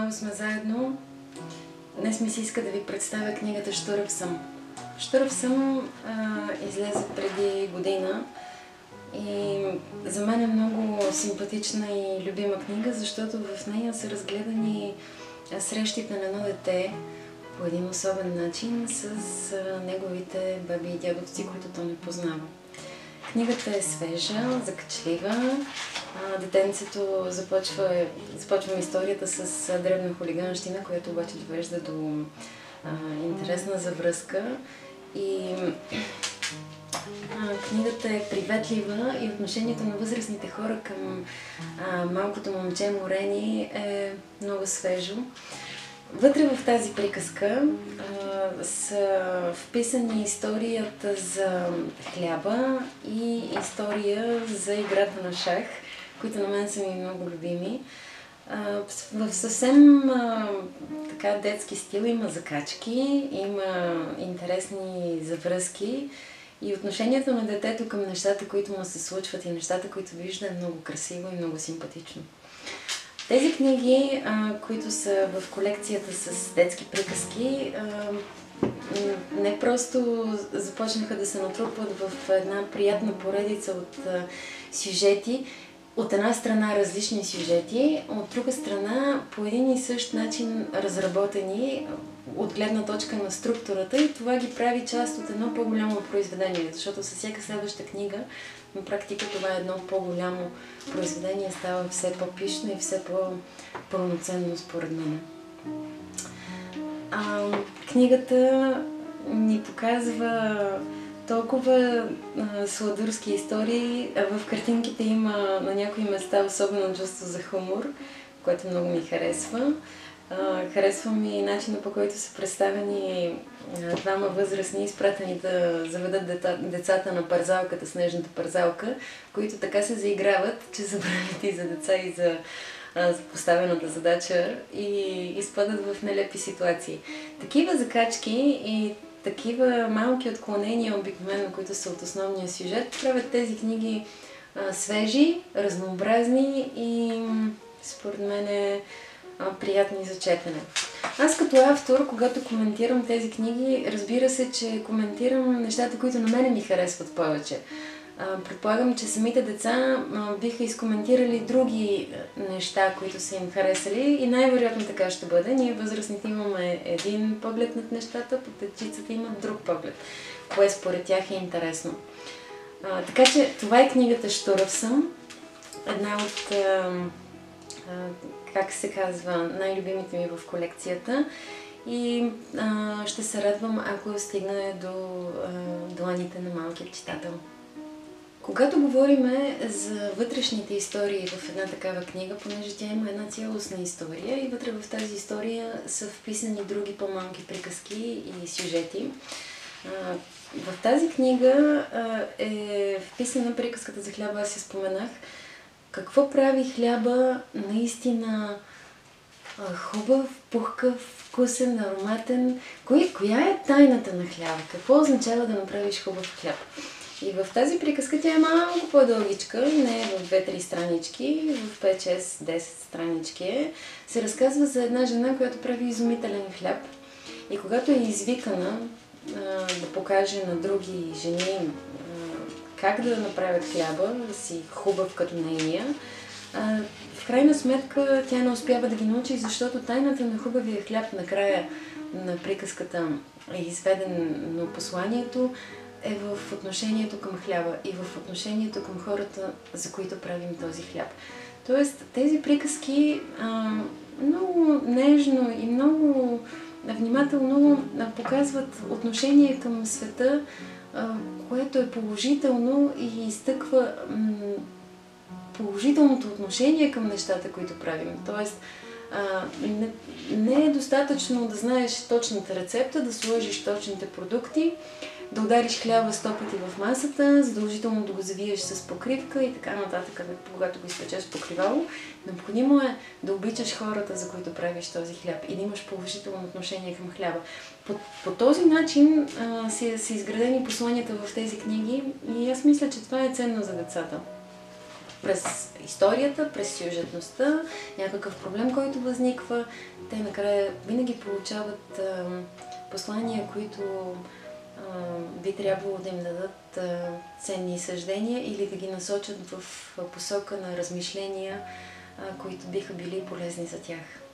отново сме заедно. Днес ми се иска да ви представя книгата "Щурав съм". "Щурав съм" излезе преди година и за мен е много симпатична и любима книга, защото в нея са разгледани срещите на едно дете по един особен начин с неговите баби и дядовци, които то не познава. Книгата е свежа, закачлива. Детенцето започваме историята с дребна хулиганщина, която обаче довежда до интересна завръзка. И книгата е приветлива и отношението на възрастните хора към малкото момче Морени е много свежо. Вътре в тази приказка са вписани историята за хляба и история за играта на шах, които на мен са ми много любими. В съвсем така детски стил има закачки, има интересни завръзки и отношението на детето към нещата, които му се случват и нещата, които вижда, е много красиво и много симпатично. Тези книги, които са в колекцията с детски приказки, не просто започнаха да се натрупват в една приятна поредица от сюжети, от една страна различни сюжети, от друга страна по един и същ начин разработени от гледна точка на структурата, и това ги прави част от едно по-голямо произведение, защото със всяка следваща книга на практика това е едно по-голямо произведение, става все по-пишно и все по-пълноценно според мен. Книгата ни показва толкова сладурски истории. В картинките има на някои места особено чувство за хумор, което много ми харесва. Харесва ми начина, по който са представени двама възрастни, изпратени да заведат децата на парзалката, снежната парзалка, които така се заиграват, че забравят и за деца, и за поставената задача и изпадат в нелепи ситуации. Такива закачки и такива малки отклонения, обикновено, които са от основния сюжет, правят тези книги свежи, разнообразни и според мен приятни за четене. Аз като автор, когато коментирам тези книги, разбира се, че коментирам нещата, които на мене ми харесват повече. Предполагам, че самите деца биха изкоментирали други неща, които са им харесали, и най-вероятно така ще бъде. Ние възрастните имаме един поглед над нещата, пък дечицата имат друг поглед, кое според тях е интересно. Така че това е книгата "Щурав съм", една от, как се казва, най-любимите ми в колекцията, и ще се радвам, ако стигне до дланите на малкия читател. Когато говорим за вътрешните истории в една такава книга, понеже тя има една цялостна история и вътре в тази история са вписани други по-малки приказки и сюжети. В тази книга е вписана приказката за хляба, аз я споменах. Какво прави хляба наистина хубав, пухкав, вкусен, ароматен? Коя е тайната на хляба? Какво означава да направиш хубав хляб? И в тази приказка, тя е малко по-дългичка, не е в 2-3 странички, в 5-6-10 странички, се разказва за една жена, която прави изумителен хляб. И когато е извикана да покаже на други жени как да направят хляба, да си хубав като нейния, в крайна сметка тя не успява да ги научи, защото тайната на хубавия хляб накрая на приказката е изведено посланието, е в отношението към хляба и в отношението към хората, за които правим този хляб. Тоест, тези приказки много нежно и много внимателно показват отношение към света, което е положително и изтъква положителното отношение към нещата, които правим. Тоест, не е достатъчно да знаеш точната рецепта, да сложиш точните продукти, да удариш хляба 100 пъти в масата, задължително да го завиеш с покривка и така нататък, когато го изпечеш с покривало. Необходимо е да обичаш хората, за които правиш този хляб, и да имаш положително отношение към хляба. По този начин са изградени посланията в тези книги и аз мисля, че това е ценно за децата. през историята, през сюжетността, някакъв проблем, който възниква. Те накрая винаги получават послания, които би трябвало да им дадат ценни съждения или да ги насочат в посока на размишления, които биха били полезни за тях.